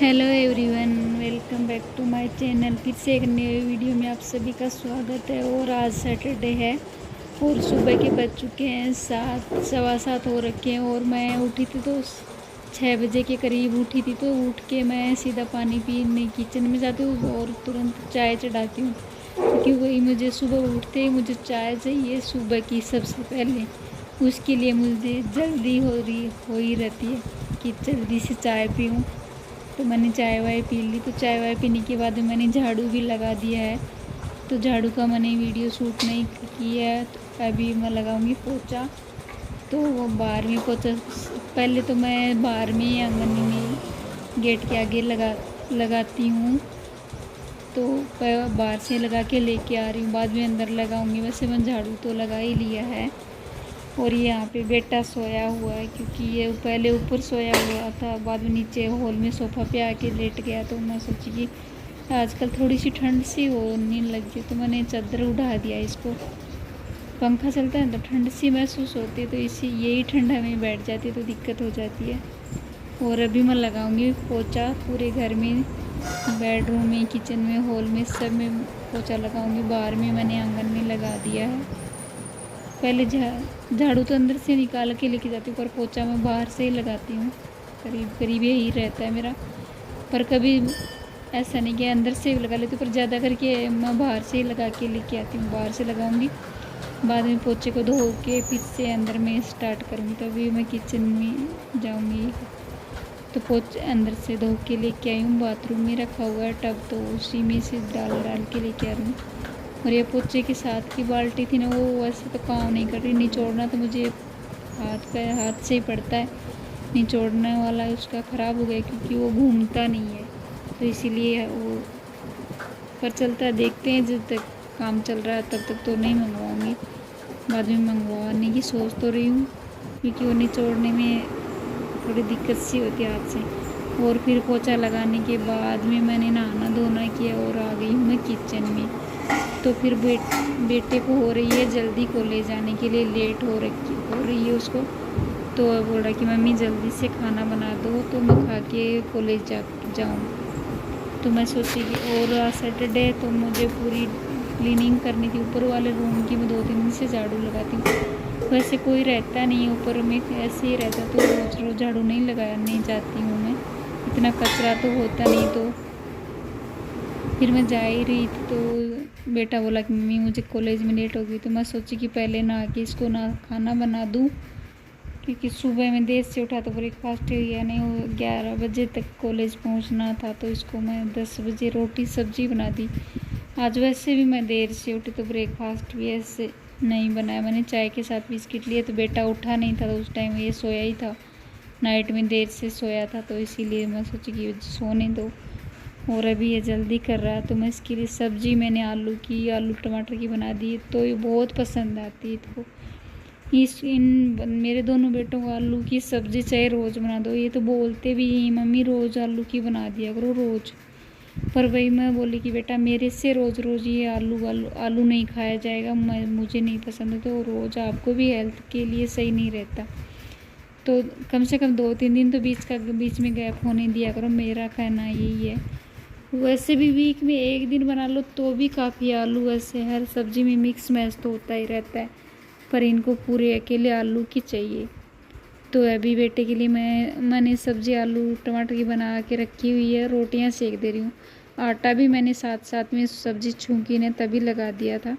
Hello everyone, welcome back to my channel. फिर से एक नए वीडियो में आप सभी का स्वागत है। और आज सैटरडे है और सुबह के बज चुके हैं 7, 7:15 हो रखे हैं। और मैं उठी थी तो 6 बजे के करीब उठी थी। तो उठ के मैं सीधा पानी पीने किचन में जाती हूँ और तुरंत चाय चढ़ाती हूँ, क्योंकि वही मुझे सुबह उठते ही मुझे चाय चाहिए सुबह की सबसे पहले। उसके लिए मुझे जल्दी हो ही रहती है कि जल्दी से चाय पीऊँ। तो मैंने चाय वाय पी ली। तो चाय वाय पीने के बाद मैंने झाड़ू भी लगा दिया है। तो झाड़ू का मैंने वीडियो शूट नहीं किया है। तो अभी मैं लगाऊंगी पोछा। तो वो बाहर में पोछा, पहले तो मैं बाहर में आंगन में गेट के आगे लगाती हूँ। तो बाहर से लगा के लेके आ रही हूँ, बाद में अंदर लगाऊंगी। वैसे मैं झाड़ू तो लगा ही लिया है। और ये यहाँ पे बेटा सोया हुआ है, क्योंकि ये पहले ऊपर सोया हुआ था, बाद में नीचे हॉल में सोफ़ा पे आके लेट गया। तो मैं सोची कि आजकल थोड़ी सी ठंड सी होने लगी, तो मैंने चादर उठा दिया इसको। पंखा चलता है तो ठंड सी महसूस होती है, तो इसी यही ठंड हमें बैठ जाती है तो दिक्कत हो जाती है। और अभी मैं लगाऊंगी पोछा पूरे घर में, बेडरूम में, किचन में, हॉल में, सब में पोछा लगाऊंगी। बाहर में मैंने आंगन में लगा दिया है। पहले झाड़ू तो अंदर से निकाल के लेके जाती हूँ, पर पोछा मैं बाहर से ही लगाती हूँ। करीब करीब यही रहता है मेरा। पर कभी ऐसा नहीं कि अंदर से भी लगा लेती हूँ, पर ज़्यादा करके मैं बाहर से ही लगा के लेके आती हूँ। बाहर से लगाऊंगी, बाद में पोछे को धो के फिर से अंदर में स्टार्ट करूँगी। तभी मैं किचन में जाऊँगी। तो पोछे अंदर से धो के लेके आई हूँ। बाथरूम में रखा हुआ है टब, तो उसी में से डाल डाल के लेके आ रही हूँ। और ये पोछे के साथ की बाल्टी थी ना, वो वैसे तो काम नहीं कर रही। निचोड़ना तो मुझे हाथ से ही पड़ता है। निचोड़ने वाला उसका ख़राब हो गया, क्योंकि वो घूमता नहीं है, तो इसीलिए वो पर चलता है। देखते हैं, जब तक काम चल रहा है तब तक तो नहीं मंगवाऊँगी। बाद में मंगवाने की सोच तो रही हूँ, क्योंकि वो निचोड़ने में थोड़ी दिक्कत सी होती है हाथ से। और फिर पोछा लगाने के बाद में मैंने नहाना धोना किया और आ गई हूँ मैं किचन में। तो फिर बेटे को हो रही है जल्दी कॉलेज जाने के लिए, लेट हो रही है उसको। तो बोल रहा कि मम्मी जल्दी से खाना बना दो तो मैं खा के कॉलेज जाऊँ। तो मैं सोची कि और आज सैटरडे है तो मुझे पूरी क्लीनिंग करनी थी ऊपर वाले रूम की। मैं 2 दिन से झाड़ू लगाती हूँ, वैसे कोई रहता नहीं ऊपर में, ऐसे ही रहता तो रोज़ रोज़ झाड़ू नहीं लगाने जाती हूँ मैं। इतना कचरा तो होता नहीं। तो फिर मैं जा ही रही थी तो बेटा बोला कि मम्मी मुझे कॉलेज में लेट हो गई। तो मैं सोची कि पहले नहा के इसको ना खाना बना दूँ, क्योंकि सुबह में देर से उठा तो ब्रेकफास्ट या नहीं, वो 11 बजे तक कॉलेज पहुंचना था। तो इसको मैं 10 बजे रोटी सब्जी बना दी। आज वैसे भी मैं देर से उठी तो ब्रेकफास्ट भी ऐसे नहीं बनाया। मैंने चाय के साथ बिस्किट लिए, तो बेटा उठा नहीं था, तो उस टाइम ये सोया ही था। नाइट में देर से सोया था, तो इसीलिए मैं सोची कि सोने दो। और अभी ये जल्दी कर रहा है, तो मैं इसके लिए सब्ज़ी मैंने आलू टमाटर की बना दी। तो ये बहुत पसंद आती है इसको। मेरे दोनों बेटों को आलू की सब्ज़ी चाहे रोज़ बना दो। ये तो बोलते भी हैं मम्मी रोज़ आलू की बना दिया करो रोज़। पर वही मैं बोली कि बेटा मेरे से रोज़ रोज़ ये आलू नहीं खाया जाएगा, मुझे नहीं पसंद है। तो रोज़ आपको भी हेल्थ के लिए सही नहीं रहता। तो कम से कम 2-3 दिन तो बीच में गैप होने दिया करो, मेरा कहना यही है। वैसे भी वीक में एक दिन बना लो तो भी काफ़ी। आलू वैसे हर सब्ज़ी में मिक्स मैच तो होता ही रहता है, पर इनको पूरे अकेले आलू की चाहिए। तो अभी बेटे के लिए मैंने सब्ज़ी आलू टमाटर की बना के रखी हुई है, रोटियां सेक दे रही हूँ। आटा भी मैंने साथ साथ में सब्ज़ी छूकी ने तभी लगा दिया था।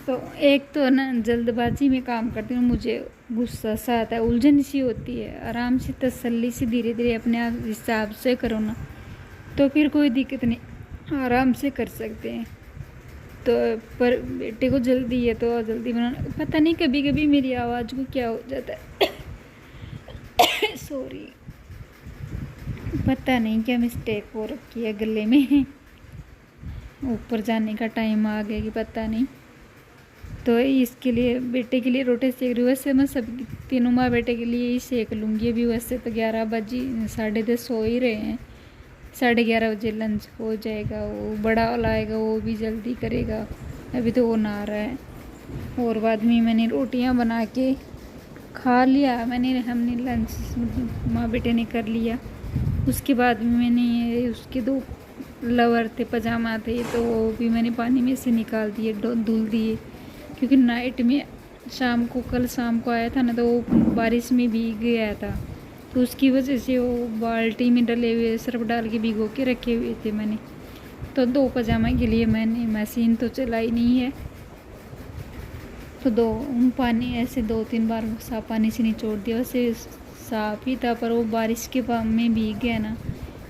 तो एक तो ना जल्दबाजी में काम करती हूँ, मुझे गुस्सा सा आता है, उलझन सी होती है। आराम से तसल्ली से धीरे धीरे अपने आप हिसाब से करो ना, तो फिर कोई दिक्कत नहीं, आराम से कर सकते हैं। तो पर बेटे को जल्दी है तो जल्दी बनाना। पता नहीं कभी कभी मेरी आवाज़ को क्या हो जाता है सॉरी, पता नहीं क्या मिस्टेक हो रखी है गले में। ऊपर जाने का टाइम आ गया कि पता नहीं। तो इसके लिए बेटे के लिए रोटी सेक रही हूँ। वैसे मैं सब तीनों माँ बेटे के लिए ही सेक लूँगी अभी। वैसे तो 11 बजे 10:30 हो ही रहे हैं। 11:30 बजे लंच हो जाएगा। वो बड़ा वाला आएगा, वो भी जल्दी करेगा, अभी तो वो नहा रहा है। और बाद में मैंने रोटियां बना के खा लिया मैंने, हमने लंच माँ बेटे ने कर लिया। उसके बाद मैंने उसके 2 लवर थे, पजामा थे, तो वो भी मैंने पानी में से निकाल दिए, धुल दिए। क्योंकि नाइट में कल शाम को आया था ना, तो वो बारिश में भीग गया था, तो उसकी वजह से वो बाल्टी में डले हुए सर्फ डाल के भिगो के रखे हुए थे मैंने। तो 2 पजामा के लिए मैंने मशीन तो चलाई नहीं है, तो पानी ऐसे 2-3 बार साफ पानी से निचोड़ दिया। वैसे साफ ही था, पर वो बारिश के में भीग गया ना,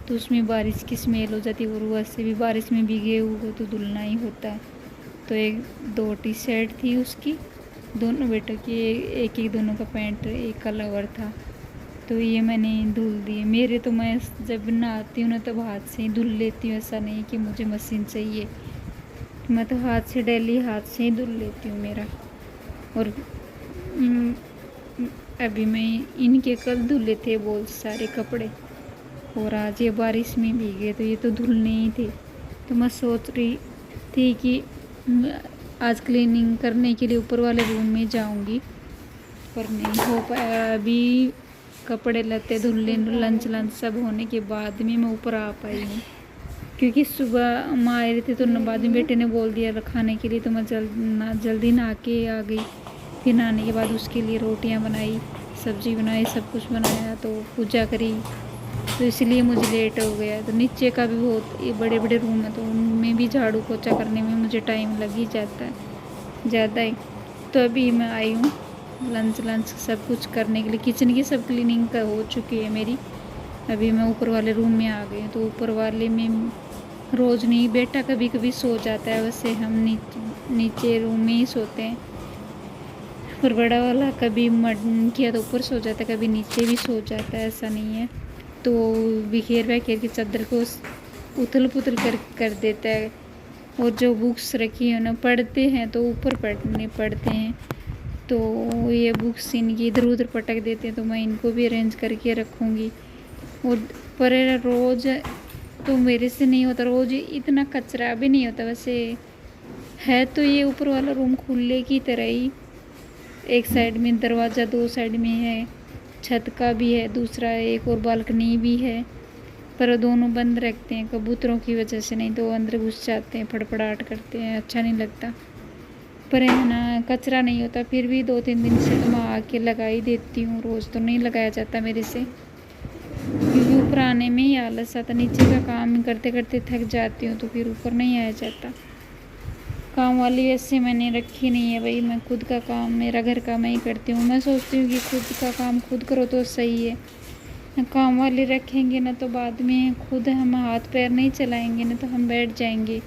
तो उसमें बारिश की स्मेल हो जाती है, और वैसे भी बारिश में भीगे हुए तो धुलना ही होता है। तो 2 टी शर्ट थी उसकी, दोनों बेटों की, एक दोनों का पैंट, एक का लोवर था, तो ये मैंने धुल दिए। मेरे तो मैं जब नहाती हूँ ना तब हाथ से ही धुल लेती हूँ, ऐसा नहीं कि मुझे मशीन चाहिए। मैं तो हाथ से डेली हाथ से ही धुल लेती हूँ मेरा। और अभी मैं इनके कल धुले थे बहुत सारे कपड़े, और आज ये बारिश में भीगे, तो ये तो धुलने ही थे। तो मैं सोच रही थी कि आज क्लीनिंग करने के लिए ऊपर वाले रूम में जाऊंगी, पर नहीं हो पाया। अभी कपड़े लत्ते धुलने, लंच सब होने के बाद में मैं ऊपर आ पाई हूँ, क्योंकि सुबह माँ आ रही थी, तो बाद में बेटे ने बोल दिया खाने के लिए, तो मैं जल्दी नहा के आ गई। फिर नहाने के बाद उसके लिए रोटियां बनाई, सब्जी बनाई, सब कुछ बनाया, तो पूजा करी, तो इसलिए मुझे लेट हो गया। तो नीचे का भी बहुत बड़े बड़े रूम है, तो उनमें भी झाड़ू पोछा करने में मुझे टाइम लग ही जाता है ज़्यादा ही। तो अभी मैं आई हूँ लंच सब कुछ करने के लिए। किचन की सब क्लीनिंग का हो चुकी है मेरी। अभी मैं ऊपर वाले रूम में आ गई हूँ, तो ऊपर वाले में रोज़ नहीं, बेटा कभी कभी सो जाता है, वैसे हम नीचे रूम में ही सोते हैं। और बड़ा वाला कभी मन किया तो ऊपर सो जाता है, कभी नीचे भी सो जाता है, ऐसा नहीं है। तो बिखेर के चादर को उथल पुथल कर देता है। और जो बुक्स रखी है ना, पढ़ते हैं तो ऊपर पढ़ते हैं, तो ये बुक्स इनकी इधर उधर पटक देते हैं, तो मैं इनको भी अरेंज करके रखूँगी। और पर रोज़ तो मेरे से नहीं होता, रोज़ इतना कचरा भी नहीं होता। वैसे है तो ये ऊपर वाला रूम खुले की तरह ही, एक साइड में दरवाज़ा, 2 साइड में है, छत का भी है, दूसरा एक और बालकनी भी है, पर दोनों बंद रखते हैं कबूतरों की वजह से, नहीं तो अंदर घुस जाते हैं, फड़फड़ाहट करते हैं, अच्छा नहीं लगता। पर है ना, कचरा नहीं होता। फिर भी 2-3 दिन से तो मैं आके लगा ही देती हूँ, रोज़ तो नहीं लगाया जाता मेरे से, क्योंकि ऊपर आने में ही आलस आता। नीचे का काम करते करते थक जाती हूँ, तो फिर ऊपर नहीं आया जाता। काम वाली वैसे मैंने रखी नहीं है भाई, मैं खुद का काम, मेरा घर का मैं ही करती हूँ। मैं सोचती हूँ कि खुद का काम खुद करो तो सही है। काम वाली रखेंगे ना, तो बाद में खुद हम हाथ पैर नहीं चलाएंगे ना, तो हम बैठ जाएंगे,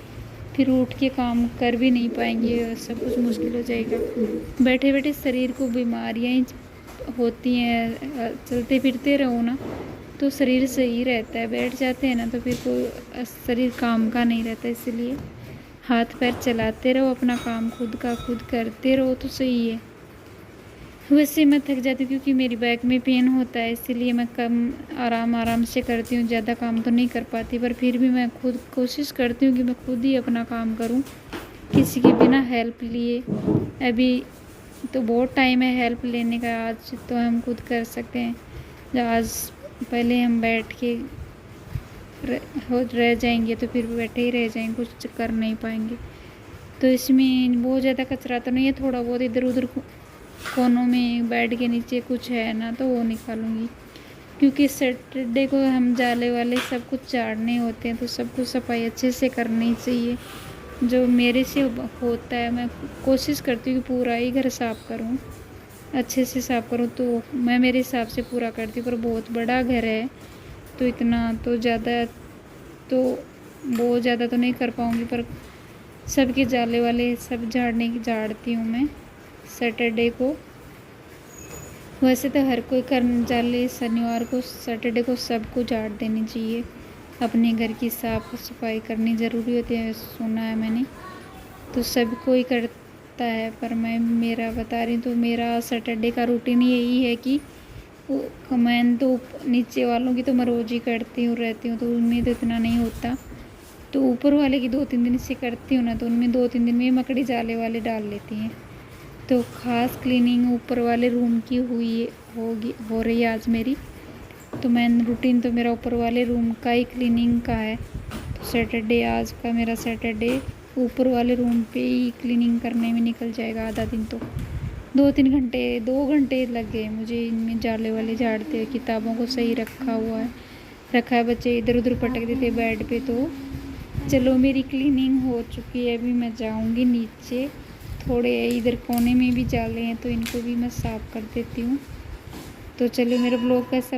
फिर उठ के काम कर भी नहीं पाएंगे, सब कुछ मुश्किल हो जाएगा। बैठे बैठे शरीर को बीमारियाँ ही होती हैं। चलते फिरते रहो ना तो शरीर सही रहता है, बैठ जाते हैं ना तो फिर कोई शरीर काम का नहीं रहता। इसलिए हाथ पैर चलाते रहो, अपना काम खुद का खुद करते रहो तो सही है। वैसे मैं थक जाती हूँ क्योंकि मेरी बैक में पेन होता है, इसीलिए मैं कम आराम से करती हूँ, ज़्यादा काम तो नहीं कर पाती। पर फिर भी मैं खुद कोशिश करती हूँ कि मैं खुद ही अपना काम करूँ, किसी के बिना हेल्प लिए। अभी तो बहुत टाइम है हेल्प लेने का, आज तो हम खुद कर सकते हैं। आज पहले हम बैठ के रह जाएंगे तो फिर बैठे ही रह जाएंगे, कुछ कर नहीं पाएंगे। तो इसमें बहुत ज़्यादा कचरा तो नहीं है, थोड़ा बहुत इधर उधर कोनों में बेड के नीचे कुछ है ना, तो वो निकालूंगी। क्योंकि सैटरडे को हम जाले वाले सब कुछ झाड़ने होते हैं, तो सब कुछ सफाई अच्छे से करनी चाहिए। जो मेरे से होता है, मैं कोशिश करती हूँ कि पूरा ही घर साफ़ करूँ, अच्छे से साफ़ करूँ, तो मैं मेरे हिसाब से पूरा करती हूँ। पर बहुत बड़ा घर है, तो इतना तो ज़्यादा तो बहुत ज़्यादा तो नहीं कर पाऊँगी, पर सबके जाले वाले सब झाड़ती हूँ मैं सैटरडे को। वैसे तो हर कोई जाले शनिवार को, सैटरडे को सबको झाड़ देनी चाहिए। अपने घर की साफ़ सफाई करनी ज़रूरी होती है, सुना है मैंने, तो सब कोई करता है। पर मैं मेरा बता रही हूँ, तो मेरा सैटरडे का रूटीन यही है कि मैं तो नीचे वालों की तो मैं रोज़ ही करती हूँ रहती हूँ, तो उनमें तो इतना नहीं होता। तो ऊपर वाले की 2-3 दिन से करती हूँ ना, तो उनमें 2-3 दिन में मकड़ी जाले वाले डाल लेती हैं, तो ख़ास क्लीनिंग ऊपर वाले रूम की हो रही है आज मेरी। तो मेन रूटीन तो मेरा ऊपर वाले रूम का ही क्लीनिंग का है। तो सैटरडे आज का मेरा सैटरडे ऊपर वाले रूम पे ही क्लीनिंग करने में निकल जाएगा आधा दिन। तो 2 घंटे लग गए मुझे इनमें जाले वाले झाड़ते हुए। किताबों को सही रखा है, बच्चे इधर उधर पटक देते बेड पे। तो चलो मेरी क्लीनिंग हो चुकी है, अभी मैं जाऊंगी नीचे। थोड़े इधर कोने में भी जाले हैं तो इनको भी मैं साफ़ कर देती हूँ। तो चलो मेरे ब्लॉग कैसा